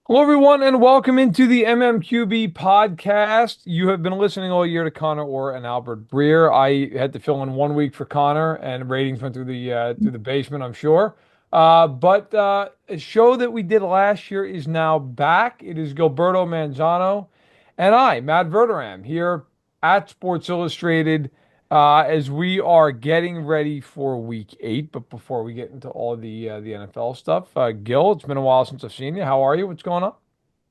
Hello, everyone, and welcome into the MMQB podcast. You have been listening all year to Connor Orr and Albert Breer. I had to fill in 1 week for Connor, and ratings went through the basement, I'm sure. But a show that we did last year is now back. It is Gilberto Manzano and I, Matt Verderame, here at Sports Illustrated as we are getting ready for Week 8. But before we get into all the NFL stuff, Gil, it's been a while since I've seen you. How are you? What's going on?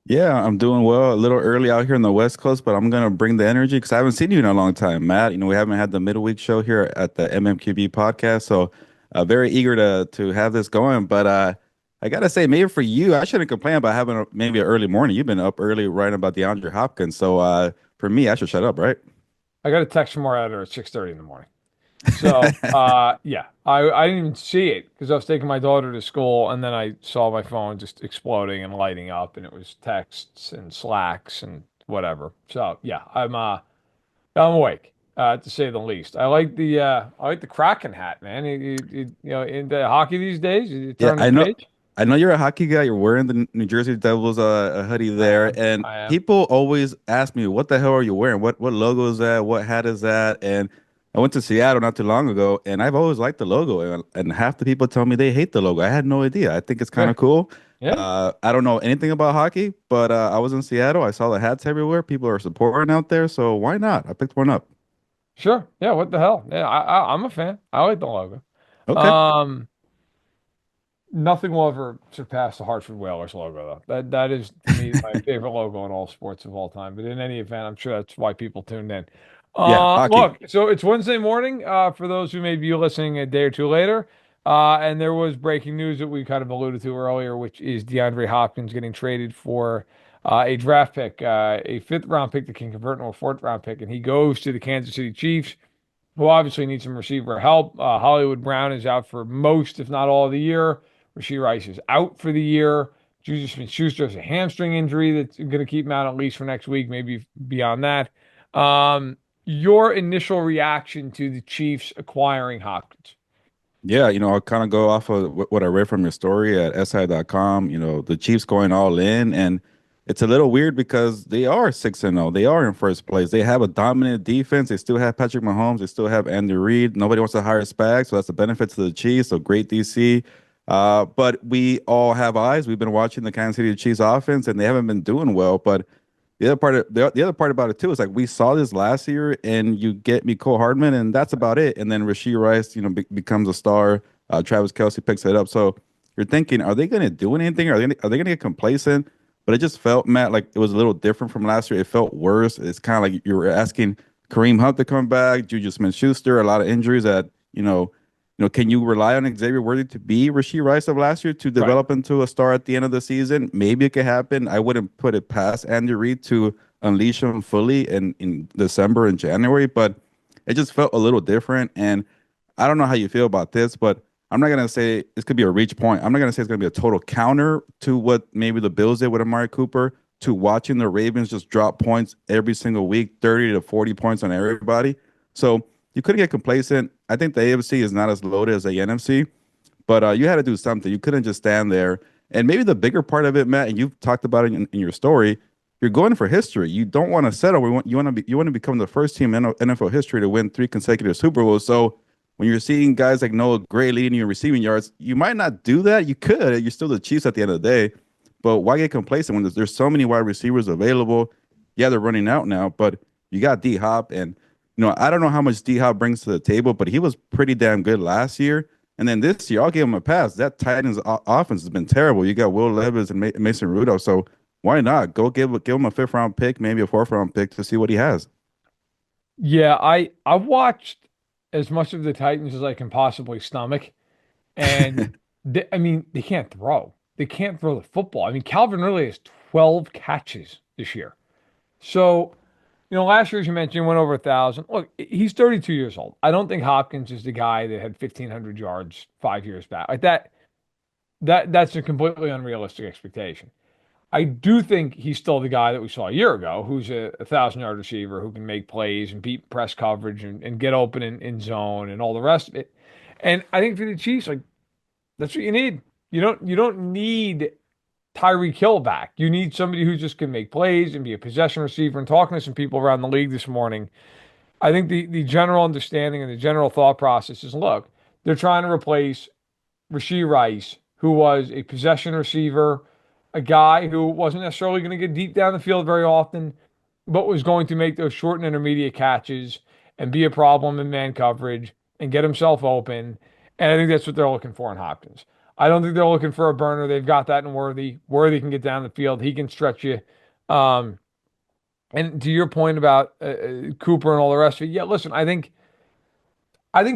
Yeah, I'm doing well. A little early out here in the West Coast, but I'm gonna bring the energy because I haven't seen you in a long time, Matt. We haven't had the midweek show here at the MMQB podcast, so very eager to have this going. But I gotta say, maybe for you, I shouldn't complain about having maybe an early morning. You've been up early writing about DeAndre Hopkins, so for me, I should shut up, right? I got a text from our editor at 6:30 in the morning. So, yeah, I didn't even see it because I was taking my daughter to school, and then I saw my phone just exploding and lighting up, and it was texts and Slacks and whatever. So, yeah, I'm awake, to say the least. I like the Kraken hat, man. In the hockey these days, you Yeah, turn the page. I know you're a hockey guy. You're wearing the New Jersey Devils hoodie I there, am. and I am. people always ask me, "What the hell are you wearing? What logo is that? What hat is that?" And I went to Seattle not too long ago, and I've always liked the logo, and half the people tell me they hate the logo. I had no idea. I think it's kind Yeah, of cool. yeah, I don't know anything about hockey, but I was in Seattle. I saw the hats everywhere. People are supporting out there, so why not? I picked one up. sure. Yeah, what the hell? Yeah, I'm a fan. I like the logo. Okay. Um, Nothing will ever surpass the Hartford Whalers logo, though. That is to me my favorite logo in all sports of all time. But in any event, I'm sure that's why people tuned in. Yeah, hockey. Look, so it's Wednesday morning, for those who may be listening a day or two later. And there was breaking news that we kind of alluded to earlier, which is DeAndre Hopkins getting traded for a draft pick, a fifth round pick that can convert into a fourth round pick, and he goes to the Kansas City Chiefs, who obviously need some receiver help. Hollywood Brown is out for most, if not all, of the year. Rasheed Rice is out for the year. Juju Smith-Schuster has a hamstring injury that's going to keep him out at least for next week, maybe beyond that. Your initial reaction to the Chiefs acquiring Hopkins? Yeah, I'll kind of go off of what I read from your story at SI.com. The Chiefs going all in, and it's a little weird because they are 6-0. They are in first place. They have a dominant defense. They still have Patrick Mahomes. They still have Andy Reid. Nobody wants to hire Spags, so that's a benefit to the Chiefs. So great DC. But we all have eyes. We've been watching the Kansas City Chiefs offense, and they haven't been doing well. But the other part about it too is like we saw this last year, and you get Mecole Hardman, and that's about it. And then Rasheed Rice, becomes a star. Travis Kelce picks it up. So you're thinking, are they going to do anything? Are they going to get complacent? But it just felt, Matt, like it was a little different from last year. It felt worse. It's kind of like you were asking Kareem Hunt to come back, Juju Smith-Schuster, a lot of injuries that can you rely on Xavier Worthy to be Rasheed Rice of last year to Right. develop into a star at the end of the season? Maybe it could happen. I wouldn't put it past Andy Reid to unleash him fully in December and January, but it just felt a little different. And I don't know how you feel about this, but I'm not gonna say this could be a reach point. I'm not gonna say it's gonna be a total counter to what maybe the Bills did with Amari Cooper, to watching the Ravens just drop points every single week, 30 to 40 points on everybody. So you couldn't get complacent. I think the AFC is not as loaded as the NFC, but you had to do something. You couldn't just stand there. And maybe the bigger part of it, Matt, and you've talked about it in your story, you're going for history. You don't want to settle. You want to become the first team in NFL history to win 3 consecutive Super Bowls. So when you're seeing guys like Noah Gray leading your receiving yards, you might not do that. You could. You're still the Chiefs at the end of the day. But why get complacent when there's so many wide receivers available? Yeah, they're running out now, but you got D Hop, and I don't know how much D Hop brings to the table, but he was pretty damn good last year. And then this year, I'll give him a pass. That Titans offense has been terrible. You got Will Levis and Mason Rudolph, so why not go give him a fifth round pick, maybe a fourth round pick to see what he has. Yeah, I've watched as much of the Titans as I can possibly stomach, and I mean they can't throw. They can't throw the football. I mean Calvin Ridley has 12 catches this year. So, last year, as you mentioned, went over 1,000. Look, he's 32 years old. I don't think Hopkins is the guy that had 1,500 yards 5 years back. Like that's a completely unrealistic expectation. I do think he's still the guy that we saw a year ago, who's a 1,000 yard receiver who can make plays and beat press coverage and get open in zone and all the rest of it. And I think for the Chiefs, like that's what you need. You don't need Tyreek Hill back. You need somebody who just can make plays and be a possession receiver. And talking to some people around the league this morning, I think the general understanding and the general thought process is, look, they're trying to replace Rashee Rice, who was a possession receiver, a guy who wasn't necessarily going to get deep down the field very often, but was going to make those short and intermediate catches and be a problem in man coverage and get himself open. And I think that's what they're looking for in Hopkins. I don't think they're looking for a burner. They've got that in Worthy. Worthy can get down the field. He can stretch you. Um, and to your point about Cooper and all the rest of it, yeah, listen, I think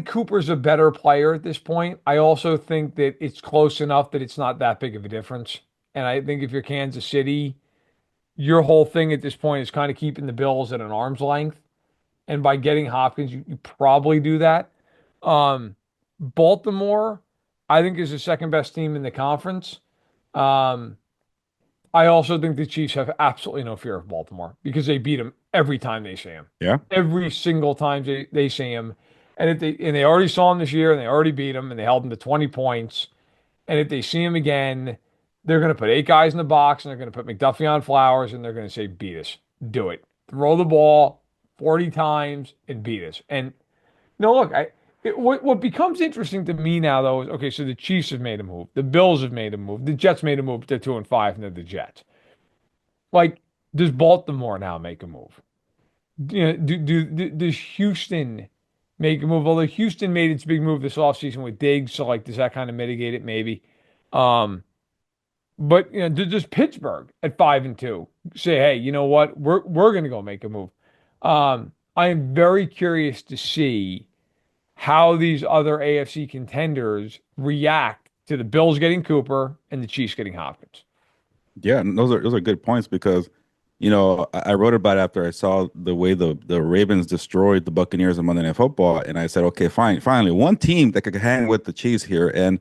Cooper's a better player at this point. I also think that it's close enough that it's not that big of a difference. And I think if you're Kansas City, your whole thing at this point is kind of keeping the Bills at an arm's length. And by getting Hopkins, you probably do that. Baltimore, I think, is the second best team in the conference. Um, I also think the Chiefs have absolutely no fear of Baltimore because they beat them every time they see him. Yeah. Every single time they see him. And they already saw him this year and they already beat him and they held him to 20 points. And if they see him again, they're going to put eight guys in the box and they're going to put McDuffie on Flowers and they're going to say, beat us. Do it. Throw the ball 40 times and beat us. And no, look, what becomes interesting to me now, though, is okay, so the Chiefs have made a move. The Bills have made a move. The Jets made a move. They're 2-5 and they're the Jets. Like, does Baltimore now make a move? Does Houston make a move? Although Houston made its big move this offseason with Diggs, so like, does that kind of mitigate it? Maybe. Um, but does Pittsburgh at 5-2 say, hey, you know what? We're gonna go make a move. I am very curious to see how these other AFC contenders react to the Bills getting Cooper and the Chiefs getting Hopkins. Yeah, and those are good points because, I wrote about it after I saw the way the Ravens destroyed the Buccaneers in Monday Night Football, and I said, okay, fine, finally, one team that could hang with the Chiefs here, and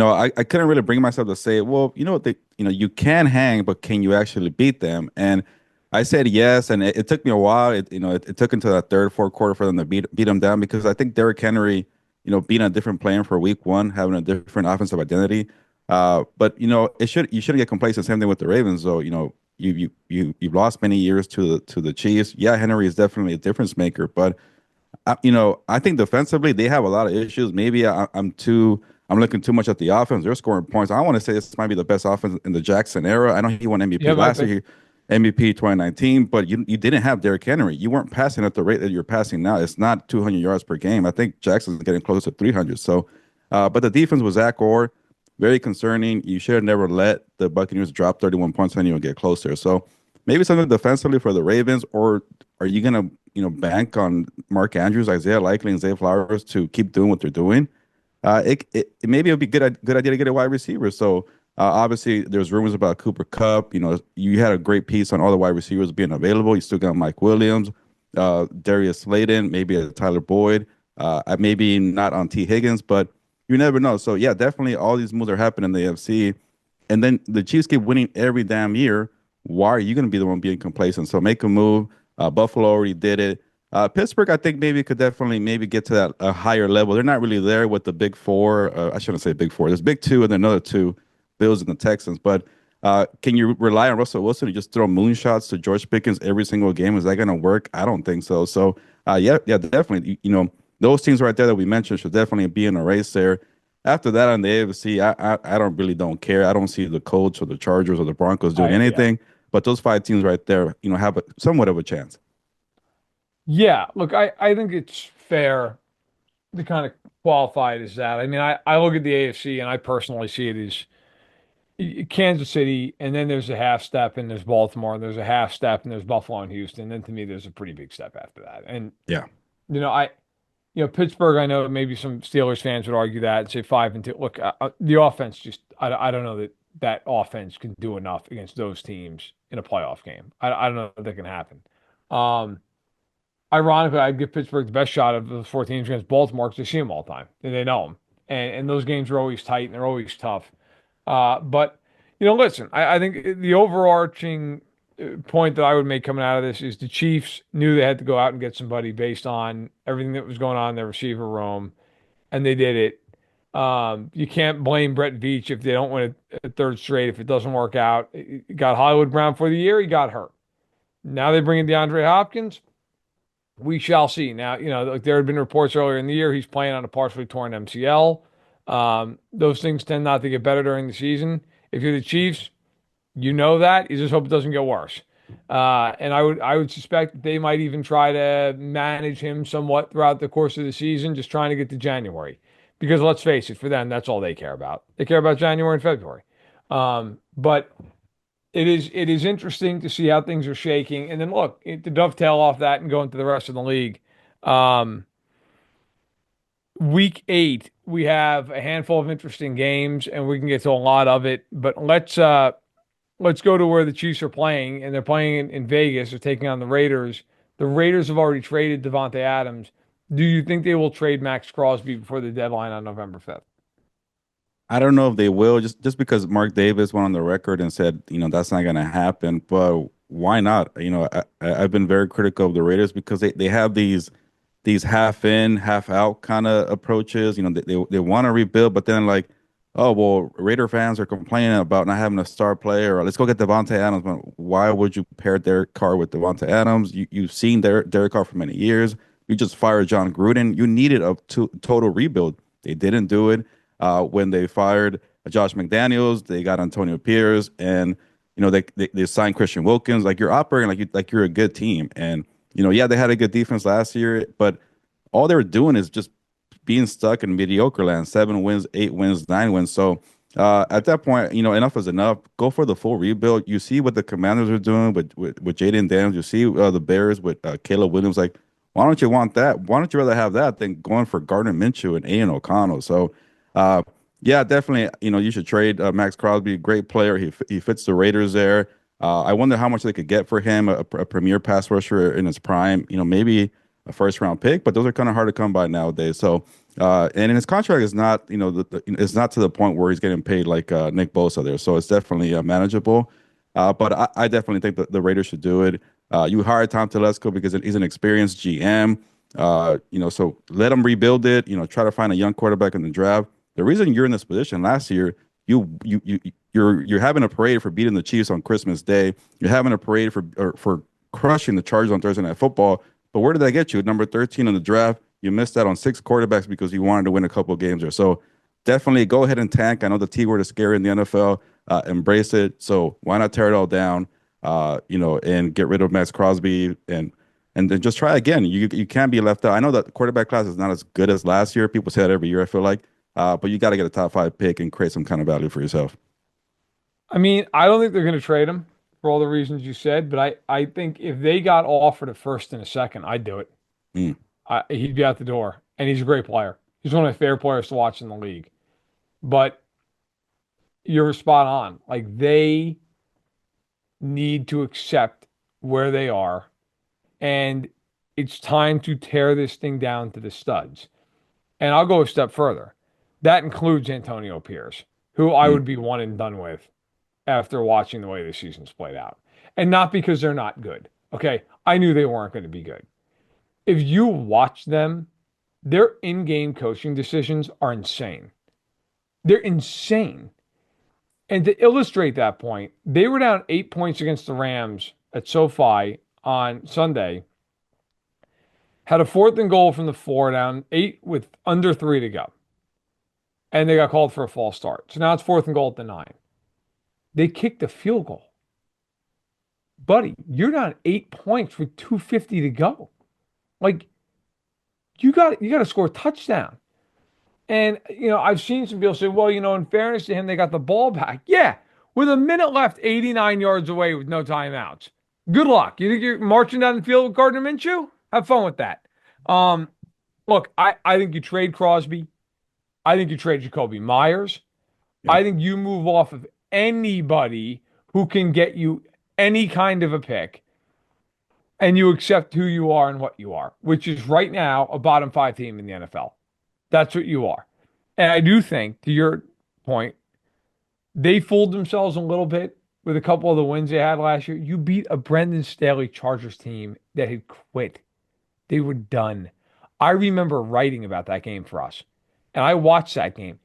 I couldn't really bring myself to say, well, you can hang, but can you actually beat them? And I said yes, and it took me a while. It took until that third, fourth quarter for them to beat them down because I think Derrick Henry, being a different player for week one, having a different offensive identity. But you shouldn't get complacent. Same thing with the Ravens, though. You've lost many years to the Chiefs. Yeah, Henry is definitely a difference maker, but I think defensively they have a lot of issues. Maybe I'm looking too much at the offense. They're scoring points. I want to say this might be the best offense in the Jackson era. I know he won MVP Yeah, might last be. year, MVP 2019, but you didn't have Derrick Henry. You weren't passing at the rate that you're passing now. It's not 200 yards per game. I think Jackson's getting close to 300. So, but the defense was Zach Orr, very concerning. You should have never let the Buccaneers drop 31 points on you and get closer. So maybe something defensively for the Ravens, or are you gonna bank on Mark Andrews, Isaiah Likely, and Zay Flowers to keep doing what they're doing? Maybe it would be good idea to get a wide receiver. So obviously there's rumors about Cooper Kupp. You had a great piece on all the wide receivers being available. You still got Mike Williams, Darius Slayton, maybe a Tyler Boyd, maybe not on T Higgins, but you never know. So yeah, definitely all these moves are happening in the AFC, and then the Chiefs keep winning every damn year. Why are you going to be the one being complacent? So make a move. Buffalo already did it. Pittsburgh, I think maybe could definitely maybe get to that a higher level. They're not really there with the big four. I shouldn't say big four. There's big two and then another two, Bills and the Texans. But can you rely on Russell Wilson to just throw moonshots to George Pickens every single game? Is that going to work? I don't think so. So yeah, definitely. Those teams right there that we mentioned should definitely be in a race there. After that, on the AFC, I don't care. I don't see the Colts or the Chargers or the Broncos doing Yeah. anything. But those five teams right there, have somewhat of a chance. Yeah, look, I think it's fair to kind of qualify it as that. I mean, I look at the AFC and I personally see it as Kansas City, and then there's a half step, and there's Baltimore, and there's a half step, and there's Buffalo and Houston. And then to me, there's a pretty big step after that. And Yeah. you know, I Pittsburgh. I know maybe some Steelers fans would argue that and say 5-2. Look, the offense just I don't know that that offense can do enough against those teams in a playoff game. I don't know if that can happen. Um, Ironically, I'd give Pittsburgh the best shot of the four teams against Baltimore because they see them all the time and they know them. And those games are always tight and they're always tough. But, listen, I think the overarching point that I would make coming out of this is the Chiefs knew they had to go out and get somebody based on everything that was going on in their receiver room, and they did it. You can't blame Brett Veach if they don't win a third straight. If it doesn't work out, he got Hollywood Brown for the year. He got hurt. Now they bring in DeAndre Hopkins. We shall see. Now, like there had been reports earlier in the year he's playing on a partially torn MCL. Those things tend not to get better during the season. If you're the Chiefs, you know that. You just hope it doesn't get worse. And I would suspect that they might even try to manage him somewhat throughout the course of the season, just trying to get to January. Because let's face it, for them, that's all they care about. They care about January and February. But it is interesting to see how things are shaking. And then look, to dovetail off that and go into the rest of the league. Um, Week 8, we have a handful of interesting games, and we can get to a lot of it. But let's go to where the Chiefs are playing, and they're playing in Vegas. They're taking on the Raiders. The Raiders have already traded Devontae Adams. Do you think they will trade Max Crosby before the deadline on November 5th? I don't know if they will, just because Mark Davis went on the record and said, that's not going to happen. But why not? I've been very critical of the Raiders because they have these half in, half out kind of approaches. They want to rebuild, but then like, oh well, Raider fans are complaining about not having a star player. Or let's go get Devontae Adams. But why would you pair Derek Carr with Devontae Adams? You've seen Derek Carr for many years. You just fired John Gruden. You needed a total rebuild. They didn't do it. When they fired Josh McDaniels, they got Antonio Pierce, and they signed Christian Wilkins. Like you're operating like you're a good team, and yeah, they had a good defense last year, but all they were doing is just being stuck in mediocre land. 7 wins, 8 wins, 9 wins. So at that point, enough is enough. Go for the full rebuild. You see what the Commanders are doing with Jaden Daniels. You see the Bears with Caleb Williams. Like, why don't you want that? Why don't you rather have that than going for Gardner Minshew and Aiden O'Connell? So uh, yeah, definitely. You should trade Max Crosby. Great player. He fits the Raiders there. I wonder how much they could get for him, a premier pass rusher in his prime. Maybe a first round pick, but those are kind of hard to come by nowadays. So, and in his contract is not, it's not to the point where he's getting paid like Nick Bosa there. So it's definitely manageable. But I definitely think that the Raiders should do it. You hired Tom Telesco because he's an experienced GM. So let him rebuild it. Try to find a young quarterback in the draft. The reason you're in this position last year, you're having a parade for beating the Chiefs on Christmas Day. You're having a parade for crushing the Chargers on Thursday Night Football. But where did that get you? Number 13 in the draft. You missed out on 6 quarterbacks because you wanted to win a couple of games there. So definitely go ahead and tank. I know the T word is scary in the NFL. Embrace it. So why not tear it all down? And get rid of Max Crosby and then just try again. You can't be left out. I know that the quarterback class is not as good as last year. People say that every year, I feel like. But you got to get a top 5 pick and create some kind of value for yourself. I mean, I don't think they're going to trade him for all the reasons you said, but I think if they got offered a first and a second, I'd do it. Mm. He'd be out the door, and he's a great player. He's one of my favorite players to watch in the league. But you're spot on. Like they need to accept where they are, and it's time to tear this thing down to the studs. And I'll go a step further. That includes Antonio Pierce, who I Mm. would be one and done with after watching the way the season's played out. And not because they're not good. Okay. I knew they weren't going to be good. If you watch them, their in-game coaching decisions are insane. They're insane. And to illustrate that point, they were down 8 points against the Rams at SoFi on Sunday, had a fourth and goal from the 4, down 8 with under 3 to go. And they got called for a false start. So now it's fourth and goal at the 9. They kicked a field goal. Buddy, you're down 8 points with 2:50 to go. Like you got to score a touchdown. And I've seen some people say, well, in fairness to him, they got the ball back. Yeah, with a minute left, 89 yards away with no timeouts. Good luck. You think you're marching down the field with Gardner Minshew? Have fun with that. Um, Look, I think you trade Crosby. I think you trade Jacoby Myers. Yeah. I think you move off of anybody who can get you any kind of a pick and you accept who you are and what you are, which is right now a bottom 5 team in the NFL. That's what you are. And I do think, to your point, they fooled themselves a little bit with a couple of the wins they had last year. You beat a Brendan Staley Chargers team that had quit. They were done. I remember writing about that game for us. and I watched that game.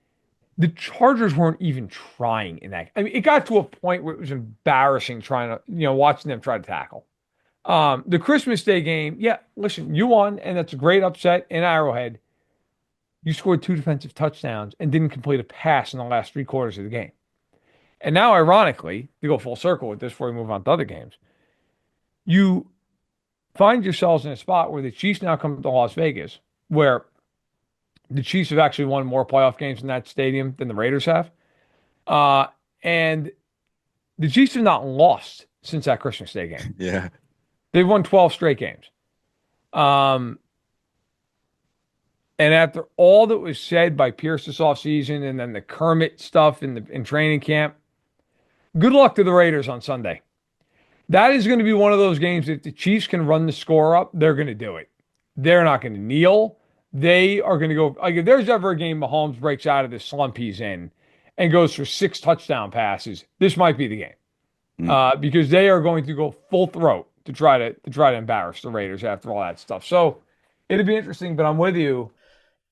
The Chargers weren't even trying in that. I mean, it got to a point where it was embarrassing trying to, watching them try to tackle. The Christmas Day game, yeah, listen, you won, and that's a great upset in Arrowhead. You scored two defensive touchdowns and didn't complete a pass in the last three quarters of the game. And now, ironically, to go full circle with this before we move on to other games, you find yourselves in a spot where the Chiefs now come to Las Vegas, where the Chiefs have actually won more playoff games in that stadium than the Raiders have. And the Chiefs have not lost since that Christmas Day game. Yeah. They've won 12 straight games. Um, and after all that was said by Pierce this offseason and then the Kermit stuff in training camp, good luck to the Raiders on Sunday. That is going to be one of those games that if the Chiefs can run the score up, they're going to do it. They're not going to kneel. They are going to go. Like if there's ever a game Mahomes breaks out of the slump he's in and goes for 6 touchdown passes, this might be the game Mm. because they are going to go full throat to try to embarrass the Raiders after all that stuff. So it'll be interesting. But I'm with you.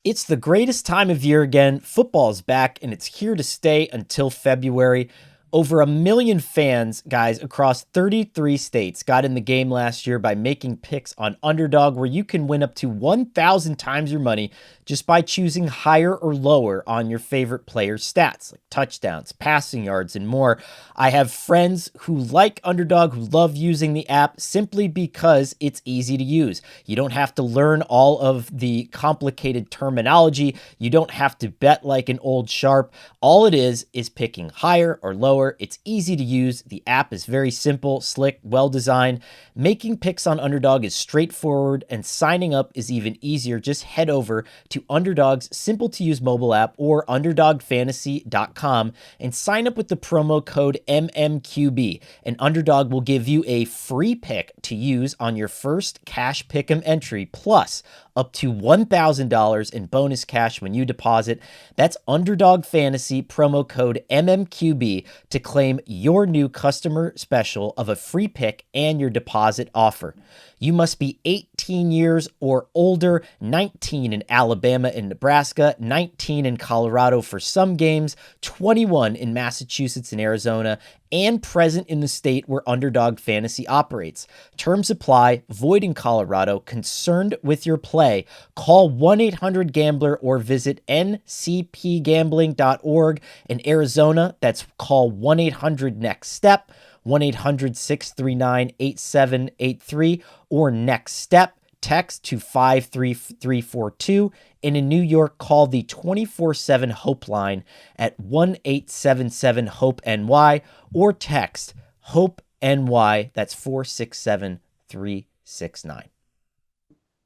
It's the greatest time of year again. Football's back, and it's here to stay until February. Over 1 million fans, guys, across 33 states got in the game last year by making picks on Underdog, where you can win up to 1,000 times your money just by choosing higher or lower on your favorite player's stats, like touchdowns, passing yards, and more. I have friends who like Underdog, who love using the app simply because it's easy to use. You don't have to learn all of the complicated terminology. You don't have to bet like an old sharp. All it is picking higher or lower. It's easy to use. The app is very simple, slick, well-designed. Making picks on Underdog is straightforward, and signing up is even easier. Just head over to Underdog's simple-to-use mobile app or UnderdogFantasy.com and sign up with the promo code MMQB. And Underdog will give you a free pick to use on your first cash pick'em entry, plus up to $1,000 in bonus cash when you deposit. That's Underdog Fantasy, promo code MMQB, to claim your new customer special of a free pick and your deposit offer. You must be 18 years or older, 19 in Alabama and Nebraska, 19 in Colorado for some games, 21 in Massachusetts and Arizona, and present in the state where Underdog Fantasy operates. Terms apply. Void in Colorado. Concerned with your play? Call 1-800-GAMBLER or visit ncpgambling.org. In Arizona, that's call 1-800-NEXT-STEP, 1-800-639-8783, or Next Step. Text to 53342. And in New York, call the 24/7 Hope line at 1-877-HOPE-NY or text HOPE-NY. That's 467-369.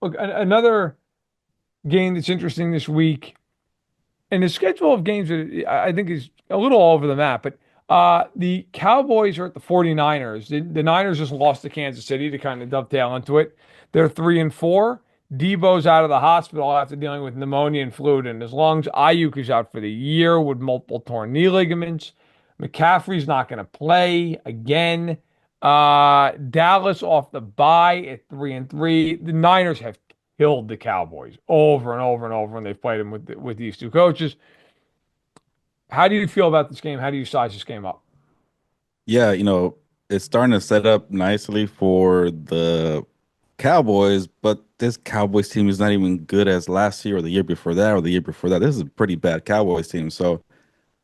Look, another game that's interesting this week, and the schedule of games I think is a little all over the map, but the Cowboys are at the 49ers. The Niners just lost to Kansas City to kind of dovetail into it. They're 3-4. Debo's out of the hospital after dealing with pneumonia and fluid in his lungs. Ayuk is out for the year with multiple torn knee ligaments. McCaffrey's not going to play again. Dallas off the bye at 3-3. The Niners have killed the Cowboys over and over and over when they've played them with these two coaches. How do you feel about this game? How do you size this game up? Yeah, it's starting to set up nicely for the Cowboys, but this Cowboys team is not even good as last year or the year before that or the year before that. This is a pretty bad Cowboys team. So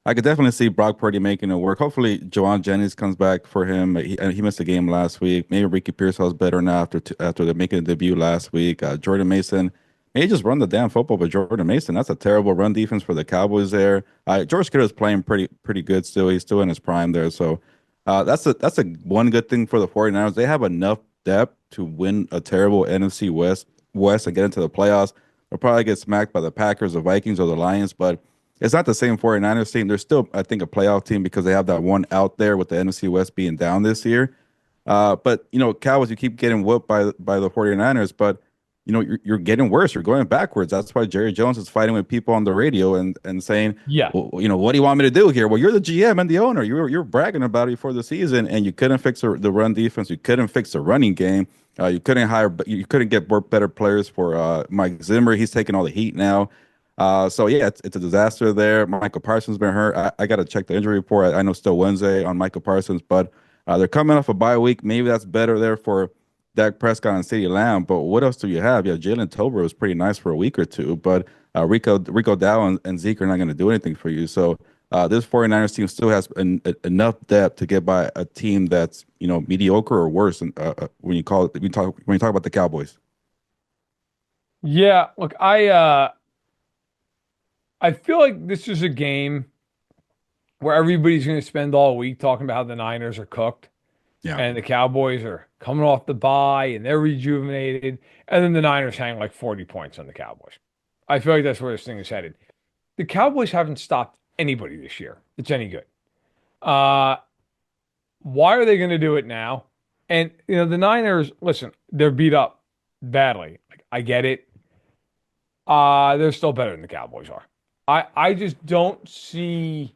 I could definitely see Brock Purdy making it work. Hopefully, Jawan Jennings comes back for him. He missed a game last week. Maybe Ricky Pearsall's better now after the making a debut last week. Jordan Mason, maybe just run the damn football, but Jordan Mason, that's a terrible run defense for the Cowboys there. George Kittle is playing pretty good still. He's still in his prime there. So that's a one good thing for the 49ers. They have enough depth to win a terrible NFC West and get into the playoffs. They'll probably get smacked by the Packers, the Vikings, or the Lions, but it's not the same 49ers team. They're still, I think, a playoff team because they have that one out there with the NFC West being down this year. But, Cowboys, you keep getting whooped by the 49ers, but, you're getting worse. You're going backwards. That's why Jerry Jones is fighting with people on the radio and saying, Yeah. well, what do you want me to do here? Well, you're the GM and the owner. You're bragging about it before the season, and you couldn't fix the run defense. You couldn't fix the running game. You couldn't get better players for Mike Zimmer. He's taking all the heat now. So yeah, it's a disaster there. Michael Parsons been hurt. I got to check the injury report. I know still Wednesday on Michael Parsons, but they're coming off a bye week. Maybe that's better there for Dak Prescott and CeeDee Lamb. But what else do you have? Yeah, Jalen Tolbert was pretty nice for a week or two, but Rico Dow and Zeke are not going to do anything for you. So this 49ers team still has enough depth to get by a team that's mediocre or worse. And when you call it, when you talk about the Cowboys. Yeah, look, I feel like this is a game where everybody's going to spend all week talking about how the Niners are cooked Yeah. and the Cowboys are coming off the bye and they're rejuvenated, and then the Niners hang like 40 points on the Cowboys. I feel like that's where this thing is headed. The Cowboys haven't stopped anybody this year that's any good. Uh, why are they going to do it now? And the Niners, listen, they're beat up badly. Like I get it. They're still better than the Cowboys are. I just don't see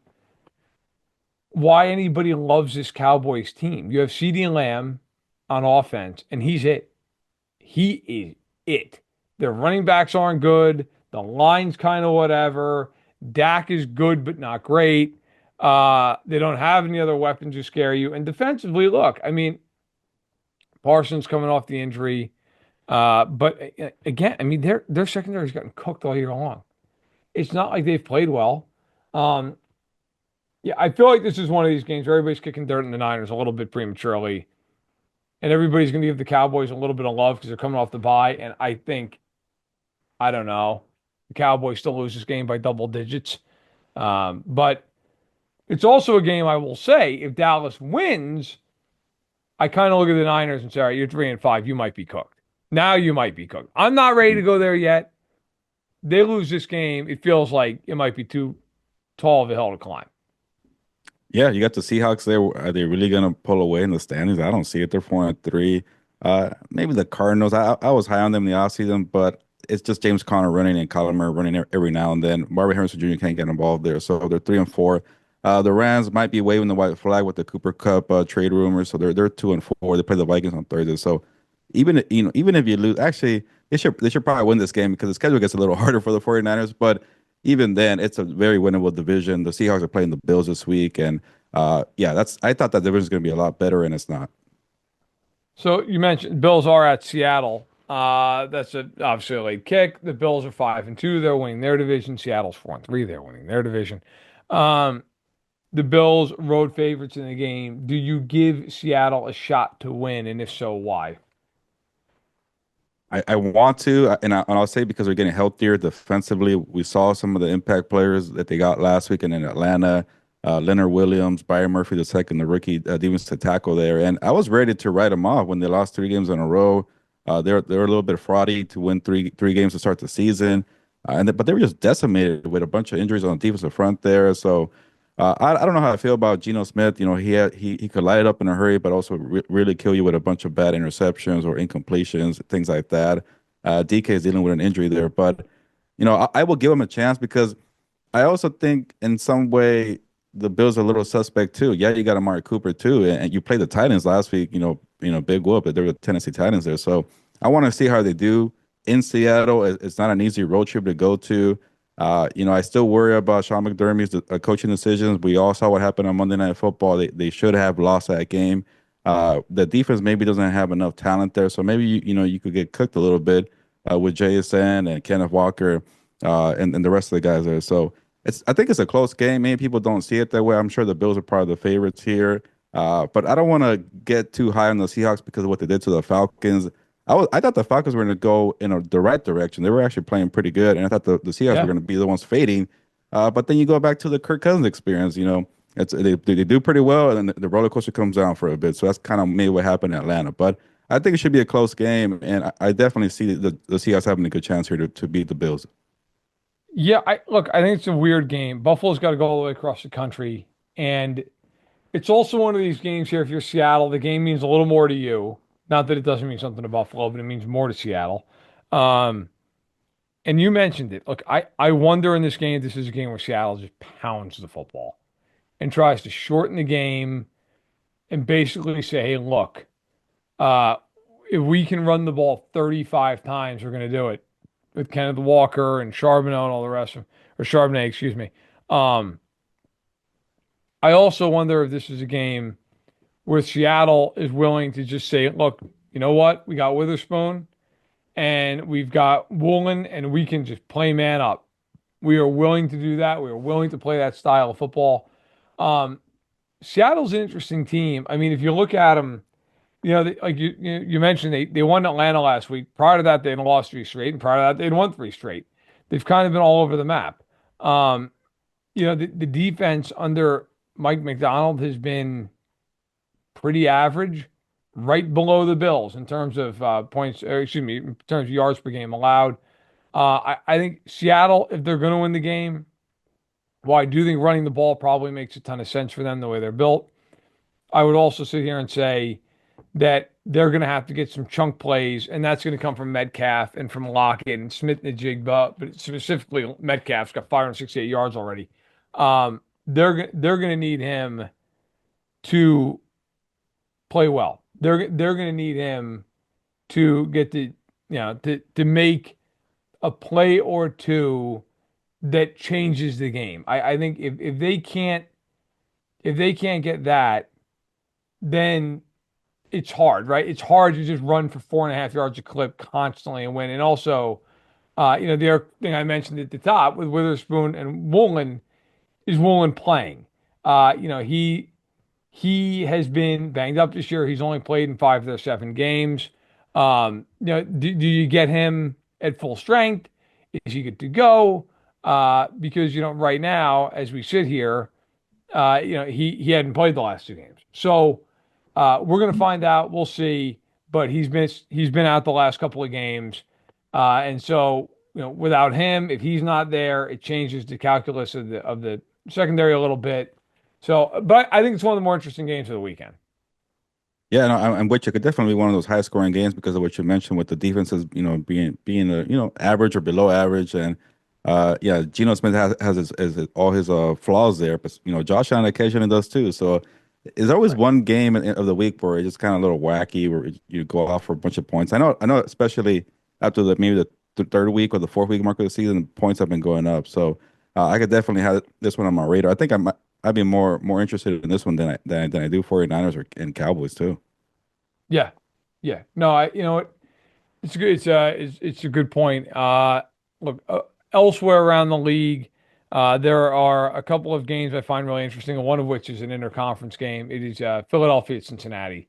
why anybody loves this Cowboys team. You have CeeDee Lamb on offense, and he's it. He is it. Their running backs aren't good. The line's kind of whatever. Dak is good, but not great. They don't have any other weapons to scare you. And defensively, look, I mean, Parsons coming off the injury. But again, I mean, their secondary's gotten cooked all year long. It's not like they've played well. Um, yeah, I feel like this is one of these games where everybody's kicking dirt in the Niners a little bit prematurely, and everybody's going to give the Cowboys a little bit of love because they're coming off the bye. And I think, I don't know, the Cowboys still lose this game by double digits. But it's also a game I will say if Dallas wins, I kind of look at the Niners and say, all right, you're 3-5, you might be cooked. Now you might be cooked. I'm not ready to go there yet. They lose this game, it feels like it might be too tall of a hill to climb. Yeah, you got the Seahawks there. Are they really gonna pull away in the standings? I don't see it. They're 4-3. Maybe the Cardinals. I was high on them in the offseason, but it's just James Conner running and Kyler Murray running every now and then. Marvin Harrison Jr. can't get involved there, so they're 3-4. The Rams might be waving the white flag with the Cooper Cup trade rumors, so they're 2-4. They play the Vikings on Thursday, so even if you lose, actually they should probably win this game because the schedule gets a little harder for the 49ers, but even then, it's a very winnable division. The Seahawks are playing the Bills this week, and yeah, I thought that division was going to be a lot better, and it's not. So you mentioned Bills are at Seattle. That's obviously a late kick. The Bills are 5-2. They're winning their division. Seattle's 4-3. They're winning their division. Um, the Bills road favorites in the game. Do you give Seattle a shot to win? And if so, why? I want to, and I'll say because they're getting healthier defensively. We saw some of the impact players that they got last week in Atlanta. Leonard Williams, Byron Murphy the second, the rookie defensive tackle there, and I was ready to write them off when they lost 3 games in a row. They're a little bit fraudy to win three games to start the season, but they were just decimated with a bunch of injuries on the defensive front there. So I don't know how I feel about Geno Smith. He could light it up in a hurry, but also really kill you with a bunch of bad interceptions or incompletions, things like that. DK is dealing with an injury there, but I will give him a chance because I also think in some way the Bills are a little suspect too. Yeah, you got Amari Cooper too, and you played the Titans last week. Big whoop. There were the Tennessee Titans there, so I want to see how they do in Seattle. It's not an easy road trip to go to. I still worry about Sean McDermott's coaching decisions. We all saw what happened on Monday Night Football. They should have lost that game. The defense maybe doesn't have enough talent there, so maybe you could get cooked a little bit with JSN and Kenneth Walker and the rest of the guys there. So I think it's a close game. Many people don't see it that way. I'm sure the Bills are probably the favorites here, but I don't want to get too high on the Seahawks because of what they did to the Falcons. I thought the Falcons were going to go in the right direction. They were actually playing pretty good, and I thought the Seahawks were Yeah. going to be the ones fading. But then you go back to the Kirk Cousins experience. They do pretty well, and then the roller coaster comes down for a bit. So that's kind of maybe what happened in Atlanta. But I think it should be a close game, and I definitely see the Seahawks having a good chance here to beat the Bills. Yeah, I think it's a weird game. Buffalo's got to go all the way across the country. And it's also one of these games here. If you're Seattle, the game means a little more to you. Not that it doesn't mean something to Buffalo, but it means more to Seattle. Um, and you mentioned it. Look, I wonder in this game, if this is a game where Seattle just pounds the football and tries to shorten the game and basically say, hey, look, uh, if we can run the ball 35 times, we're going to do it. with Kenneth Walker and Charbonnet and all the rest of, or Charbonnet, excuse me. Um, I also wonder if this is a game where Seattle is willing to just say, look, you know what? We got Witherspoon and we've got Woolen and we can just play man up. We are willing to do that. We are willing to play that style of football. Um, Seattle's an interesting team. I mean, if you look at them, like you mentioned, they won Atlanta last week. Prior to that, they had lost three straight, and prior to that, they'd won three straight. They've kind of been all over the map. Um, the defense under Mike McDonald has been pretty average, right below the Bills in terms of points, or excuse me, in terms of yards per game allowed. I think Seattle, if they're going to win the game, well, I do think running the ball probably makes a ton of sense for them the way they're built. I would also sit here and say that they're going to have to get some chunk plays, and that's going to come from Metcalf and from Lockett and Smith and the Jigba, but specifically Metcalf's got 568 yards already. They're going to need him to play well. They're going to need him to get to make a play or two that changes the game. I think if they can't get that, then it's hard, right? It's hard to just run for 4.5 yards a clip constantly and win. And also, the other thing I mentioned at the top with Witherspoon and Woolen is Woolen playing. He has been banged up this year. He's only played in 5 of their 7 games. Do you get him at full strength? Is he good to go? Because right now, as we sit here, he hadn't played the last 2 games. So we're gonna find out. We'll see. But he's been out the last couple of games, and so without him, if he's not there, it changes the calculus of the secondary a little bit. So, but I think it's one of the more interesting games of the weekend. Yeah, no, I'm with you. It could definitely be one of those high scoring games because of what you mentioned with the defenses, being average or below average, and yeah, Geno Smith has all his flaws there, but Josh Allen occasionally does too. So there's always Right. one game of the week where it's just kind of a little wacky, where you go off for a bunch of points. I know, especially after maybe the third week or the fourth week mark of the season, points have been going up. So I could definitely have this one on my radar. I think I'd be more interested in this one than I do 49ers and Cowboys too. Yeah, yeah. No, you know what? It's good. It's a good point. Look, elsewhere around the league, there are a couple of games I find really interesting, and one of which is an interconference game. It is Philadelphia at Cincinnati.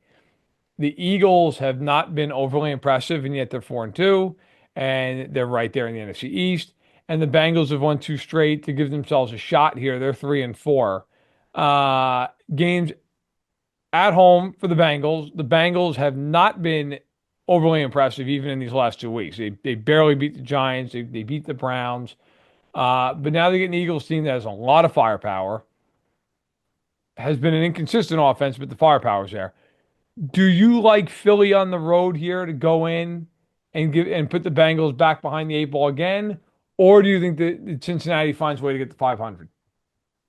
The Eagles have not been overly impressive, and yet they're 4-2, and they're right there in the NFC East. And the Bengals have won 2 straight to give themselves a shot here. They're 3-4. Games at home for the Bengals. The Bengals have not been overly impressive even in these last 2 weeks. They barely beat the Giants. They beat the Browns. But now they get an Eagles team that has a lot of firepower. Has been an inconsistent offense, but the firepower's there. Do you like Philly on the road here to go in and put the Bengals back behind the 8 ball again? Or do you think that Cincinnati finds a way to get to 500?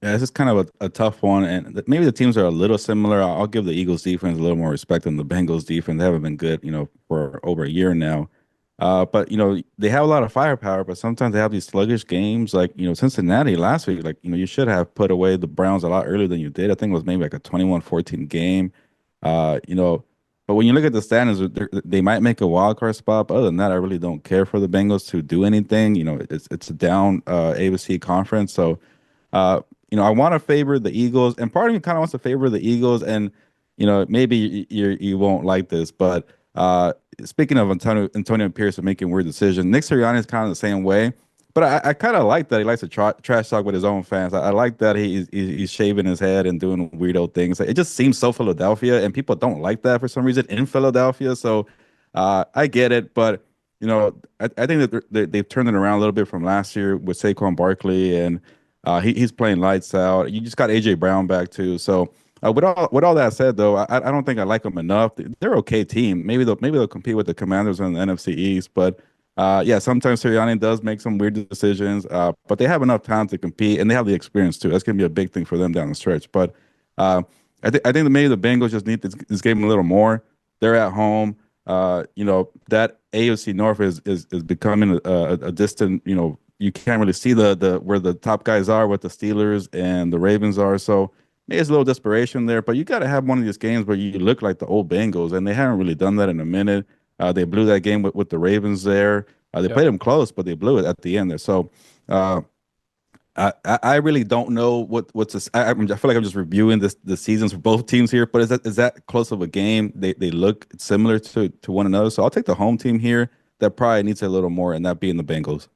Yeah, this is kind of a tough one, and maybe the teams are a little similar. I'll give the Eagles defense a little more respect than the Bengals defense. They haven't been good, for over a year now. But they have a lot of firepower, but sometimes they have these sluggish games. Like Cincinnati last week, like you should have put away the Browns a lot earlier than you did. I think it was maybe like a 21-14 game. Uh, you know, but when you look at the standings, they might make a wild card spot. But other than that, I really don't care for the Bengals to do anything. It's a down ABC conference, so. Uh, I want to favor the Eagles, and part of me kind of wants to favor the Eagles. And maybe you won't like this, but speaking of Antonio Pierce making weird decisions, Nick Sirianni is kind of the same way. But I kind of like that he likes to trash talk with his own fans. I like that he's shaving his head and doing weirdo things. It just seems so Philadelphia, and people don't like that for some reason in Philadelphia. So I get it, but I think that they've turned it around a little bit from last year with Saquon Barkley, and he's playing lights out. You just got AJ Brown back too. So with all that said, though, I don't think I like them enough. They're an okay team. Maybe they'll compete with the Commanders in the NFC East, but yeah, sometimes Sirianni does make some weird decisions. But they have enough talent to compete, and they have the experience too. That's gonna be a big thing for them down the stretch. But I think that maybe the Bengals just need this game a little more. They're at home. that AFC North is becoming a distant, you can't really see the where the top guys are, what the Steelers and the Ravens are. So maybe it's a little desperation there, but you got to have one of these games where you look like the old Bengals, and they haven't really done that in a minute. They blew that game with the Ravens there. They Yep. played them close, but they blew it at the end there. So uh, I really don't know what's this. I feel like I'm just reviewing the seasons for both teams here, but is that close of a game? They look similar to one another. So I'll take the home team here. That probably needs a little more, and that being the Bengals.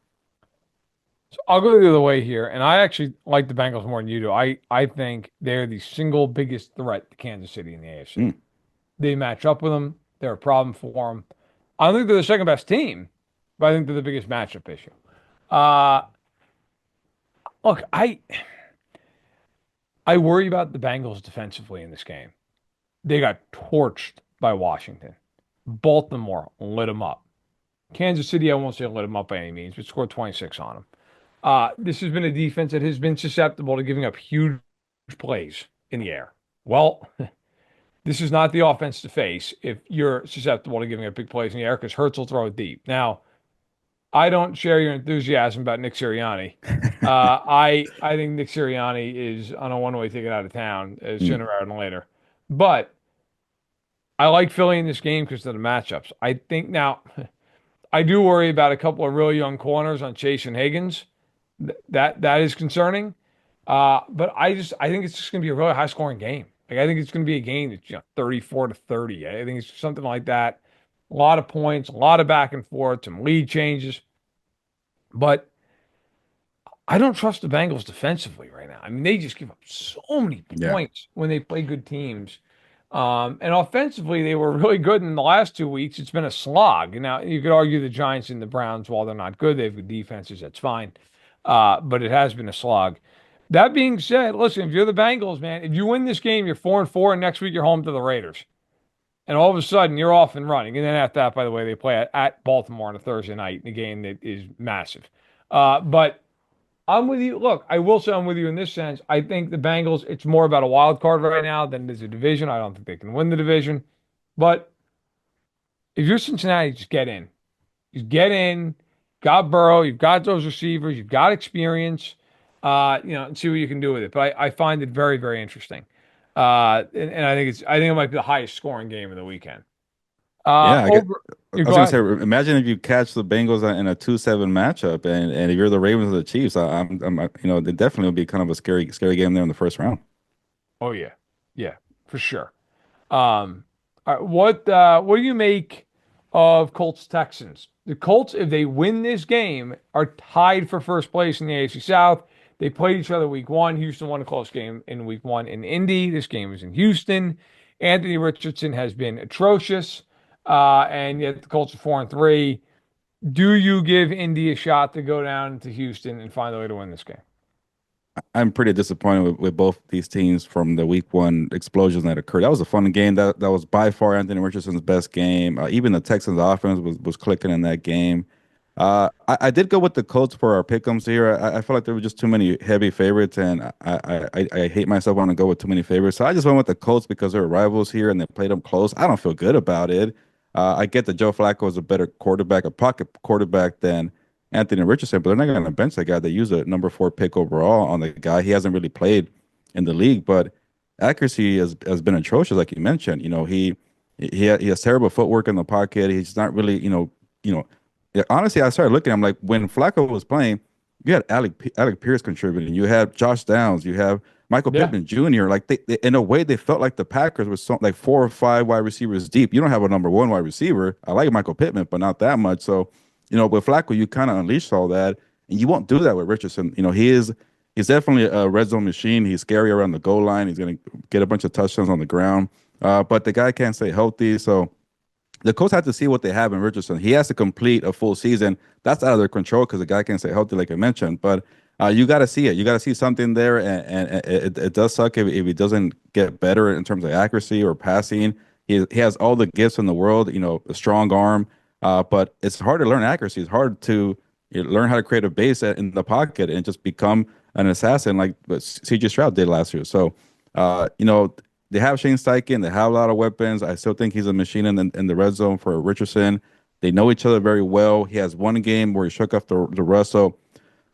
So I'll go the other way here, and I actually like the Bengals more than you do. I think they're the single biggest threat to Kansas City in the AFC. Mm. They match up with them. They're a problem for them. I don't think they're the second best team, but I think they're the biggest matchup issue. Uh, look, I worry about the Bengals defensively in this game. They got torched by Washington. Baltimore lit them up. Kansas City, I won't say lit them up by any means, but scored 26 on them. This has been a defense that has been susceptible to giving up huge plays in the air. Well, this is not the offense to face if you're susceptible to giving up big plays in the air because Hurts will throw it deep. Now, I don't share your enthusiasm about Nick Sirianni. I think Nick Sirianni is on a one-way ticket out of town Mm. sooner rather than later. But I like Philly in this game because of the matchups. I think now I do worry about a couple of really young corners on Chase and Higgins. That is concerning. But I think it's just going to be a really high scoring game. Like I think it's going to be a game that's 34 to 30. I think it's something like that. A lot of points, a lot of back and forth, some lead changes. But I don't trust the Bengals defensively right now. I mean, they just give up so many Yeah. points when they play good teams. And offensively, they were really good in the last 2 weeks. It's been a slog. Now, you could argue the Giants and the Browns, while they're not good, they have good defenses. That's fine. But it has been a slog. That being said, listen, if you're the Bengals, man, if you win this game, you're 4-4, and next week you're home to the Raiders. And all of a sudden, you're off and running. And then after that, by the way, they play at Baltimore on a Thursday night in a game that is massive. But I'm with you. Look, I will say I'm with you in this sense. I think the Bengals, it's more about a wild card right now than it is a division. I don't think they can win the division. But if you're Cincinnati, just get in. Just get in. Got Burrow. You've got those receivers. You've got experience. And see what you can do with it. But I find it very, very interesting. And I think it might be the highest scoring game of the weekend. Yeah, Over. I You was go gonna ahead. say, imagine if you catch the Bengals in a 2-7 matchup, and if you're the Ravens or the Chiefs, it definitely would be kind of a scary game there in the first round. Oh yeah, yeah, for sure. All right, what do you make of Colts Texans? The Colts, if they win this game, are tied for first place in the AFC South. They played each other week one. Houston won a close game in week one in Indy. This game is in Houston. Anthony Richardson has been atrocious, and yet the Colts are 4-3. Do you give Indy a shot to go down to Houston and find a way to win this game? I'm pretty disappointed with both these teams from the week one explosions that occurred. That was a fun game. That was by far Anthony Richardson's best game. Even the Texans offense was clicking in that game. I did go with the Colts for our pick'ems here. I felt like there were just too many heavy favorites, and I hate myself when I go with too many favorites. So I just went with the Colts because they're rivals here and they played them close. I don't feel good about it. I get that Joe Flacco is a better quarterback, a pocket quarterback than Anthony Richardson, but they're not going to bench that guy. They use a number 4 pick overall on the guy. He hasn't really played in the league, but accuracy has been atrocious, like you mentioned. He has terrible footwork in the pocket. He's not really, yeah, honestly, I started looking. I'm like, when Flacco was playing, you had Alec Pierce contributing. You had Josh Downs. You have Michael Yeah. Pittman Jr. Like in a way, they felt like the Packers were like 4 or 5 wide receivers deep. You don't have a number 1 wide receiver. I like Michael Pittman, but not that much. So, with Flacco, you kind of unleash all that, and you won't do that with Richardson. He's definitely a red zone machine. He's scary around the goal line. He's going to get a bunch of touchdowns on the ground, but the guy can't stay healthy. So the Colts have to see what they have in Richardson. He has to complete a full season. That's out of their control because the guy can't stay healthy, like I mentioned. But you got to see it. You got to see something there, and it does suck if he doesn't get better in terms of accuracy or passing. He has all the gifts in the world, a strong arm, but it's hard to learn accuracy. It's hard to learn how to create a base in the pocket and just become an assassin like what C.J. Stroud did last year. So, they have Shane Steichen. They have a lot of weapons. I still think he's a machine in the red zone for Richardson. They know each other very well. He has one game where he shook off the rust. So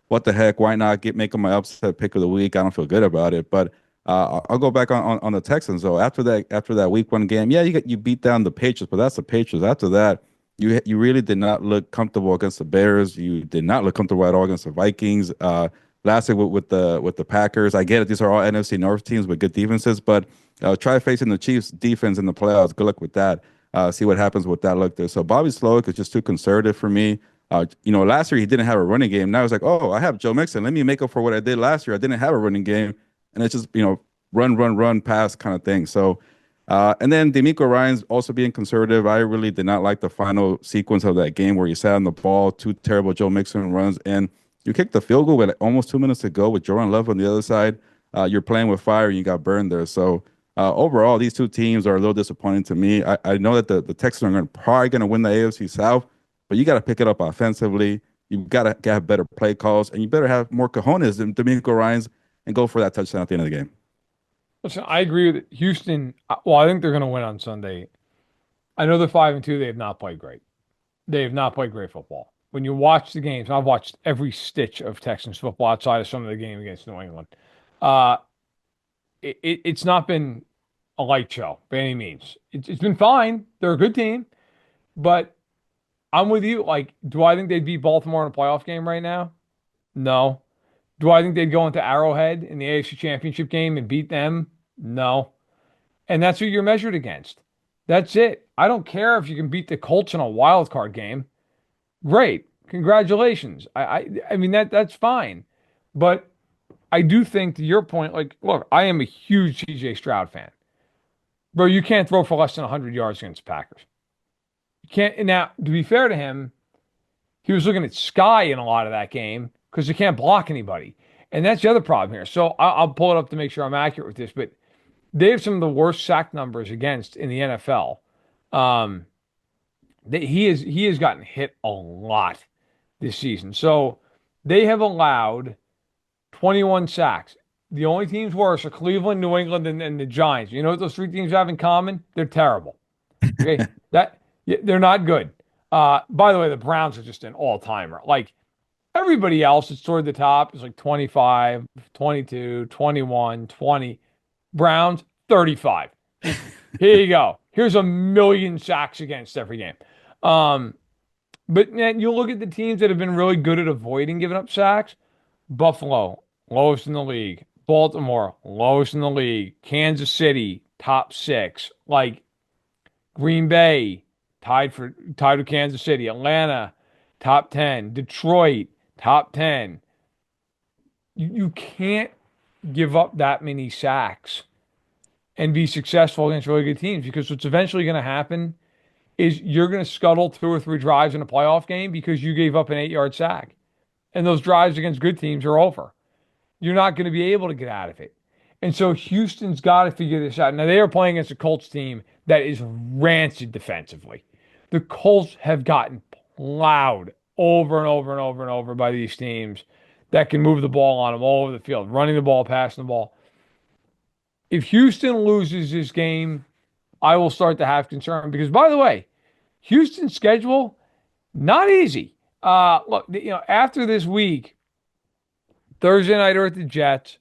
what the heck? Why not make him my upset pick of the week? I don't feel good about it, but I'll go back on the Texans though. After that week one game, yeah, you beat down the Patriots, but that's the Patriots. After that, you really did not look comfortable against the Bears. You did not look comfortable at all against the Vikings. Last week with the Packers, I get it. These are all NFC North teams with good defenses, but try facing the Chiefs defense in the playoffs. Good luck with that. See what happens with that look there. So Bobby Slowick is just too conservative for me. Last year he didn't have a running game. Now it's like, oh, I have Joe Mixon. Let me make up for what I did last year. I didn't have a running game, and it's just run, pass kind of thing. So, and then D'Amico Ryan's also being conservative. I really did not like the final sequence of that game where he sat on the ball, two terrible Joe Mixon runs, and you kicked the field goal with almost 2 minutes to go with Jordan Love on the other side. You're playing with fire and you got burned there. So overall, these two teams are a little disappointing to me. I know that the Texans are probably going to win the AFC South, but you got to pick it up offensively. You got to have better play calls, and you better have more cojones than D'Amico Ryan's and go for that touchdown at the end of the game. Listen, I agree with it. Houston. Well, I think they're going to win on Sunday. I know they're 5-2. They have not played great. They have not played great football. When you watch the games, I've watched every stitch of Texans football outside of some of the game against New England. Uh, it's not been a light show by any means. It's been fine. They're a good team, but I'm with you. Like, do I think they'd beat Baltimore in a playoff game right now? No. Do I think they'd go into Arrowhead in the AFC Championship game and beat them? No. And that's who you're measured against. That's it. I don't care if you can beat the Colts in a wild card game. Great. Congratulations. I mean that's fine. But I do think to your point, like, look, I am a huge CJ Stroud fan. Bro, you can't throw for less than 100 yards against the Packers. You can't. Now, to be fair to him, he was looking at Sky in a lot of that game because he can't block anybody. And that's the other problem here. So I'll pull it up to make sure I'm accurate with this, but they have some of the worst sack numbers against in the NFL. He has gotten hit a lot this season. So they have allowed 21 sacks. The only teams worse are Cleveland, New England, and the Giants. You know what those three teams have in common? They're terrible. Okay, they're not good. By the way, the Browns are just an all-timer. Like everybody else that's toward the top is like 25, 22, 21, 20. Browns, 35. Here you go. Here's a million sacks against every game. But man, you look at the teams that have been really good at avoiding giving up sacks. Buffalo, lowest in the league. Baltimore, lowest in the league. Kansas City, top 6. Like Green Bay, tied with Kansas City. Atlanta, top 10. Detroit, top 10. You can't give up that many sacks and be successful against really good teams because what's eventually going to happen is you're going to scuttle 2 or 3 drives in a playoff game because you gave up an 8-yard sack. And those drives against good teams are over. You're not going to be able to get out of it. And so Houston's got to figure this out. Now, they are playing against a Colts team that is rancid defensively. The Colts have gotten plowed over and over and over and over by these teams that can move the ball on them all over the field, running the ball, passing the ball. If Houston loses this game, I will start to have concern because, by the way, Houston's schedule, not easy. Look, after this week, Thursday night are at the Jets,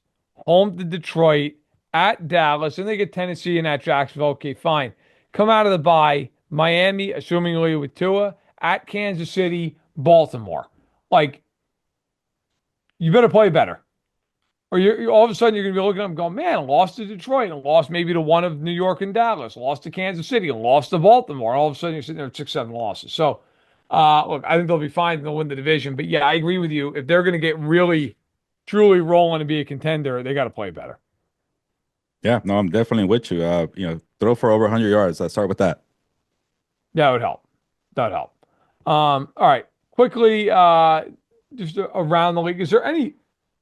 home to Detroit, at Dallas, and they get Tennessee and at Jacksonville. Okay, fine. Come out of the bye, Miami, assumingly with Tua, at Kansas City, Baltimore. Like, you better play better. Or you're all of a sudden you're going to be looking at them going, man, lost to Detroit and lost maybe to one of New York and Dallas, lost to Kansas City and lost to Baltimore. And all of a sudden you're sitting there at 6, 7 losses. So, look, I think they'll be fine. They'll win the division. But yeah, I agree with you. If they're going to get really, truly rolling and be a contender, they got to play better. Yeah, no, I'm definitely with you. Throw for over 100 yards. Let's start with that. That would help. That would help. All right. Quickly, just around the league, is there any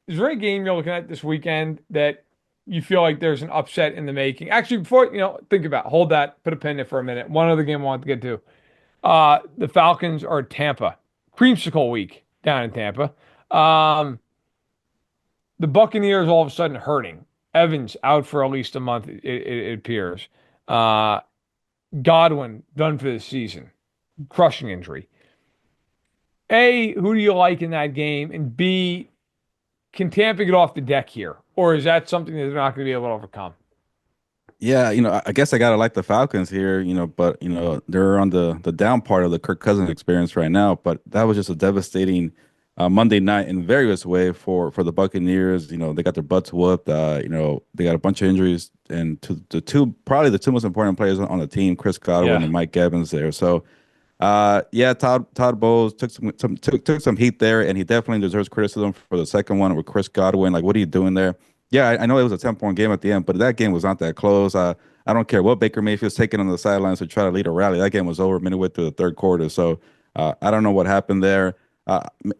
game you're looking at this weekend that you feel like there's an upset in the making? Actually, before, think about it, hold that, put a pin in it for a minute. One other game I want to get to. The Falcons are Tampa. Creamsicle week down in Tampa. The Buccaneers all of a sudden hurting. Evans out for at least a month, it appears. Uh, Godwin done for the season, crushing injury. A, who do you like in that game? And B, can Tampa get off the deck here? Or is that something that they're not going to be able to overcome? Yeah, I guess I gotta like the Falcons here, but they're on the down part of the Kirk Cousins experience right now. But that was just a devastating Monday night in various way for the Buccaneers. They got their butts whooped. They got a bunch of injuries, and to probably the two most important players on the team, Chris Godwin Yeah. and Mike Evans there. So yeah, Todd Bowles took some heat there, and he definitely deserves criticism for the second one with Chris Godwin. Like, what are you doing there? Yeah, I know it was a 10-point game at the end, but that game was not that close. I don't care what Baker Mayfield's taking on the sidelines to try to lead a rally. That game was over midway through the third quarter. So I don't know what happened there.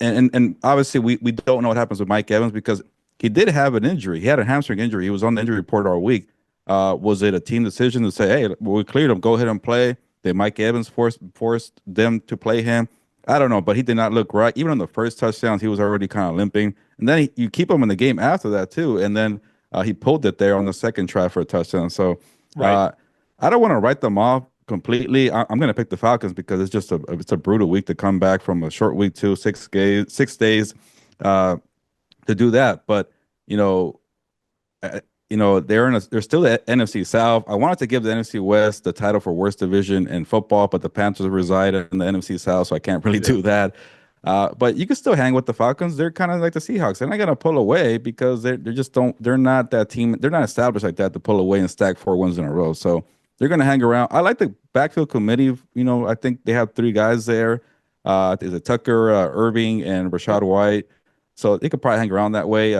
And obviously we don't know what happens with Mike Evans because he did have an injury. He had a hamstring injury. He was on the injury report all week. Was it a team decision to say, hey, we cleared him, go ahead and play? Did Mike Evans forced them to play him? I don't know, but he did not look right. Even on the first touchdowns, he was already kind of limping. And then you keep him in the game after that too. And then he pulled it there on the second try for a touchdown. So Right. uh, I don't want to write them off completely. I'm going to pick the Falcons because it's a brutal week to come back from a short week to 6 days uh, to do that. But you know, they're still the NFC South. I wanted to give the NFC West the title for worst division in football, but the Panthers reside in the NFC South, so I can't really Yeah. do that. But you can still hang with the Falcons. They're kind of like the Seahawks. They're not gonna pull away because they just don't. They're not that team. They're not established like that to pull away and stack 4 wins in a row. So they're gonna hang around. I like the backfield committee. I think they have 3 guys there. Is it Tucker, Irving, and Rashad White? So they could probably hang around that way.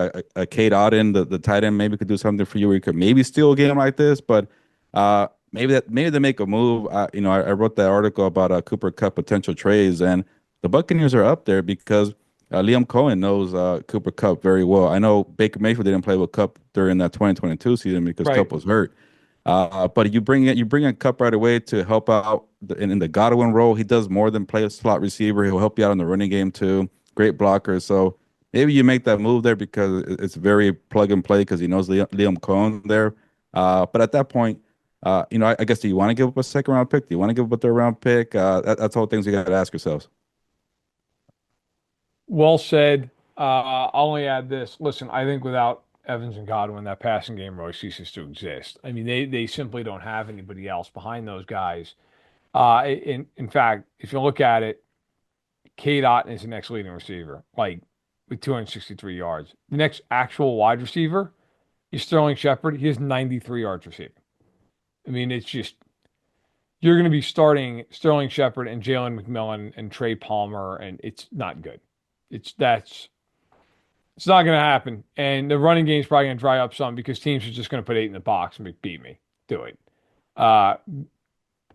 Cade Otton, the tight end, maybe could do something for you. Where you could maybe steal a game like this, but maybe they make a move. I wrote that article about Cooper Cup potential trades, and the Buccaneers are up there because Liam Cohen knows Cooper Cup very well. I know Baker Mayfield didn't play with Cup during that 2022 season because Right. Cup was hurt. But you bring in Cup right away to help out in the Godwin role. He does more than play a slot receiver. He'll help you out in the running game too. Great blocker. So maybe you make that move there because it's very plug and play because he knows Liam Cohen there. But at that point, I guess, do you want to give up a second round pick? Do you want to give up a third round pick? That's all things you got to ask yourselves. Well said. I'll only add this. Listen, I think without Evans and Godwin, that passing game really ceases to exist. I mean, they simply don't have anybody else behind those guys. In fact, if you look at it, Cade Otton is the next leading receiver, like with 263 yards. The next actual wide receiver is Sterling Shepard. He has 93 yards receiving. I mean, it's just you're going to be starting Sterling Shepard and Jalen McMillan and Trey Palmer, and it's not good. It's not going to happen. And the running game is probably going to dry up some because teams are just going to put 8 in the box and beat me. Do it. Uh,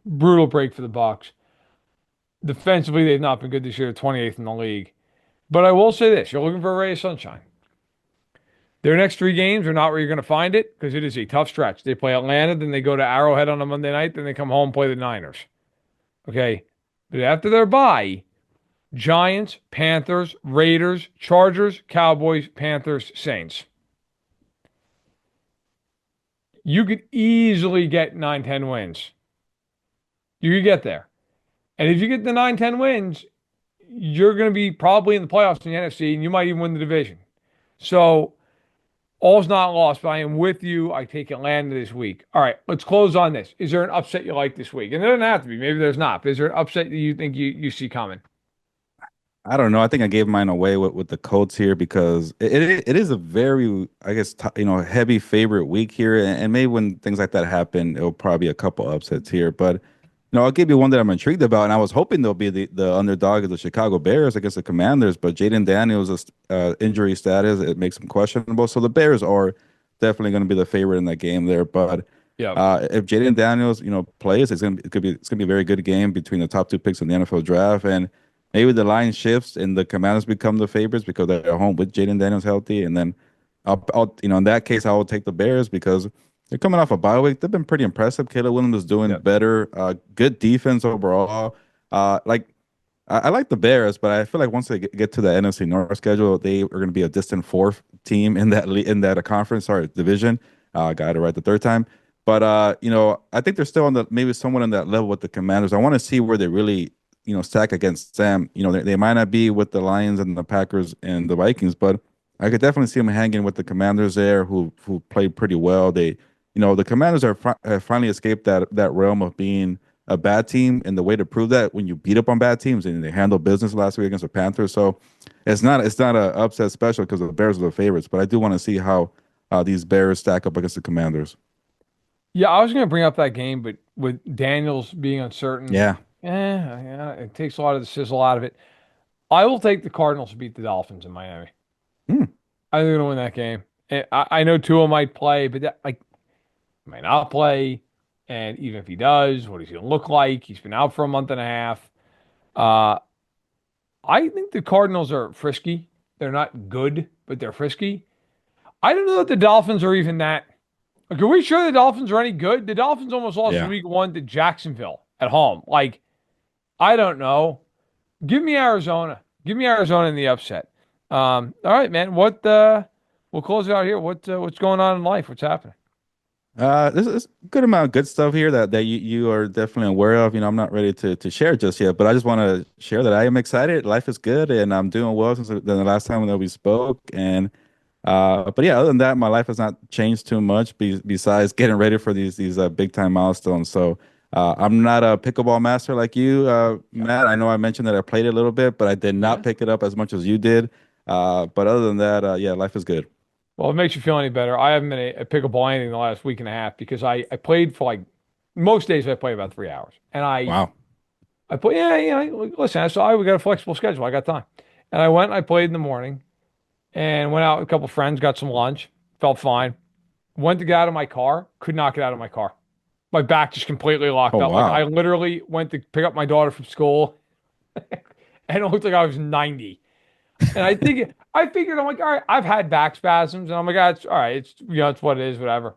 Brutal break for the Bucs. Defensively, they've not been good this year, 28th in the league. But I will say this: you're looking for a ray of sunshine. Their next 3 games are not where you're going to find it because it is a tough stretch. They play Atlanta, then they go to Arrowhead on a Monday night, then they come home and play the Niners. Okay, but after their bye, Giants, Panthers, Raiders, Chargers, Cowboys, Panthers, Saints. You could easily get 9-10 wins. You could get there. And if you get the 9-10 wins, you're going to be probably in the playoffs in the NFC, and you might even win the division. So all's not lost, but I am with you. I take Atlanta this week. All right, let's close on this. Is there an upset you like this week? And there doesn't have to be. Maybe there's not. But is there an upset that you think you see coming? I don't know. I think I gave mine away with the Colts here because it is a very, I guess, heavy favorite week here. And maybe when things like that happen, it'll probably be a couple upsets here. But, I'll give you one that I'm intrigued about. And I was hoping there'll be the underdog of the Chicago Bears against the Commanders. But Jaden Daniels' injury status, it makes him questionable. So the Bears are definitely going to be the favorite in that game there. But Yeah. if Jaden Daniels, plays, it's gonna be a very good game between the top 2 picks in the NFL draft. And maybe the line shifts and the Commanders become the favorites because they're home with Jaden Daniels healthy. And then in that case, I will take the Bears because they're coming off a bye week. They've been pretty impressive. Caleb Williams is doing Yep. better. Good defense overall. Like I like the Bears, but I feel like once they get to the NFC North schedule, they are going to be a distant fourth team in that conference or division. Got it right the third time. But I think they're still on the maybe somewhat on that level with the Commanders. I want to see where they really stack against them. They might not be with the Lions and the Packers and the Vikings, but I could definitely see them hanging with the Commanders there, who played pretty well. The Commanders have finally escaped that realm of being a bad team, and the way to prove that when you beat up on bad teams and they handle business last week against the Panthers. So it's not a upset special because the Bears are the favorites, but I do want to see how these Bears stack up against the Commanders. Yeah, I was going to bring up that game, but with Daniels being uncertain, Yeah. yeah, it takes a lot of the sizzle out of it. I will take the Cardinals to beat the Dolphins in Miami. Hmm. I think they're going to win that game. And I know Tua might play, but might not play. And even if he does, what is he going to look like? He's been out for a month and a half. Uh, I think the Cardinals are frisky. They're not good, but they're frisky. I don't know that the Dolphins are even that. Like, are we sure the Dolphins are any good? The Dolphins almost lost in Yeah. week one to Jacksonville at home. Like, I don't know. Give me Arizona. Give me Arizona in the upset. All right, man. We'll close it out here. What's going on in life? What's happening? This is a good amount of good stuff here that you are definitely aware of. I'm not ready to share just yet, but I just want to share that I am excited. Life is good, and I'm doing well since the last time that we spoke. And but yeah, other than that, my life has not changed too much besides getting ready for these big time milestones. So I'm not a pickleball master like you, Matt. I know I mentioned that I played it a little bit, but I did Yeah. not pick it up as much as you did. But other than that, yeah, life is good. Well, if it makes you feel any better, I haven't been a pickleball anything the last week and a half because I played for like most days I play about 3 hours. And Wow. I play, listen, we got a flexible schedule. I got time. And I went and I played in the morning and went out with a couple friends, got some lunch, felt fine. Went to get out of my car, could not get out of my car. My back just completely locked Oh up. Like wow. I literally went to pick up my daughter from school and it looked like I was 90. And I figured, I'm like, all right, I've had back spasms, and I'm like, it's all right, it's what it is, whatever.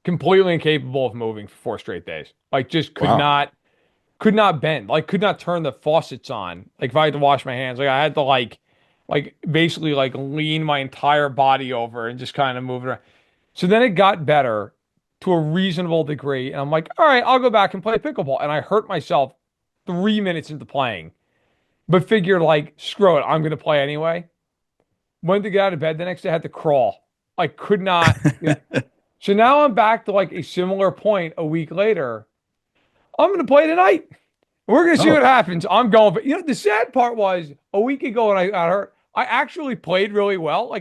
Completely incapable of moving for 4 straight days. Like, just Wow. could not bend, like, could not turn the faucets on. Like, if I had to wash my hands, like, I had to basically like lean my entire body over and just kind of move it around. So then it got better to a reasonable degree, and I'm like, all right, I'll go back and play pickleball. And I hurt myself 3 minutes into playing, but figured like, screw it, I'm gonna play anyway. Went to get out of bed the next day, had to crawl. I could not. Yeah. So now I'm back to like a similar point a week later. I'm going to play tonight. We're going to see Oh, what happens. I'm going. But the sad part was a week ago when I got hurt, I actually played really well.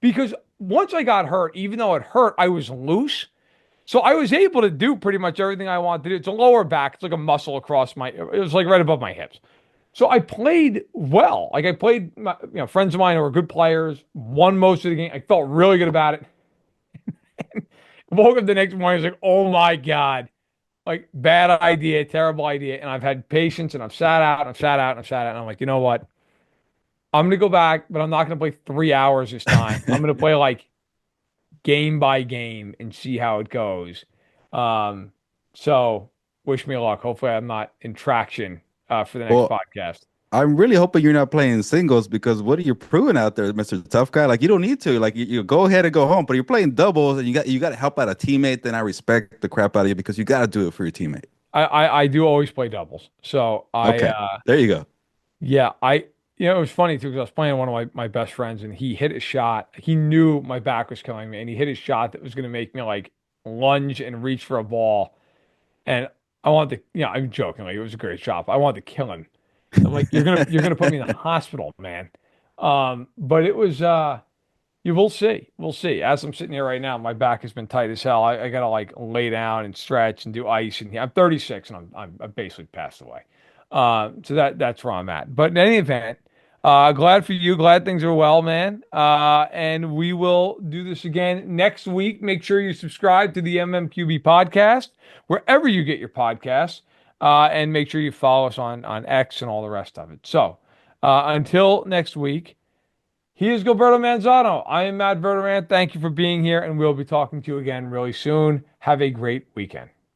Because once I got hurt, even though it hurt, I was loose. So I was able to do pretty much everything I wanted to do. It's a lower back. It's like a muscle across it was like right above my hips. So I played well. Like I played, friends of mine who were good players, won most of the game. I felt really good about it. Woke up the next morning, I was like, oh my God, like bad idea, terrible idea. And I've had patience and I've sat out and I've sat out and I've sat out. And I'm like, you know what? I'm going to go back, but I'm not going to play 3 hours this time. I'm going to play like game by game and see how it goes. So wish me luck. Hopefully I'm not in traction for the next well, podcast. I'm really hoping you're not playing singles because what are you proving out there, Mr. Tough Guy? Like you don't need to. Like you go ahead and go home, but you're playing doubles and you got to help out a teammate. Then I respect the crap out of you because you got to do it for your teammate. I do always play doubles. So Okay, there you go. yeah, it was funny too because I was playing one of my best friends and he hit a shot. He knew my back was killing me and he hit a shot that was going to make me like lunge and reach for a ball. And I wanted to, I'm joking, like it was a great shot, but I wanted to kill him. I'm like, you're gonna put me in the hospital, man. But it was you will see. We'll see. As I'm sitting here right now, my back has been tight as hell. I gotta like lay down and stretch and do ice. And I'm 36 and I'm basically passed away. So that's where I'm at. But in any event, glad for you. Glad things are well, man. And we will do this again next week. Make sure you subscribe to the MMQB podcast wherever you get your podcasts. And make sure you follow us on X and all the rest of it. So until next week. He is Gilberto Manzano. I am Matt Verderame. Thank you for being here, and we'll be talking to you again really soon. Have a great weekend.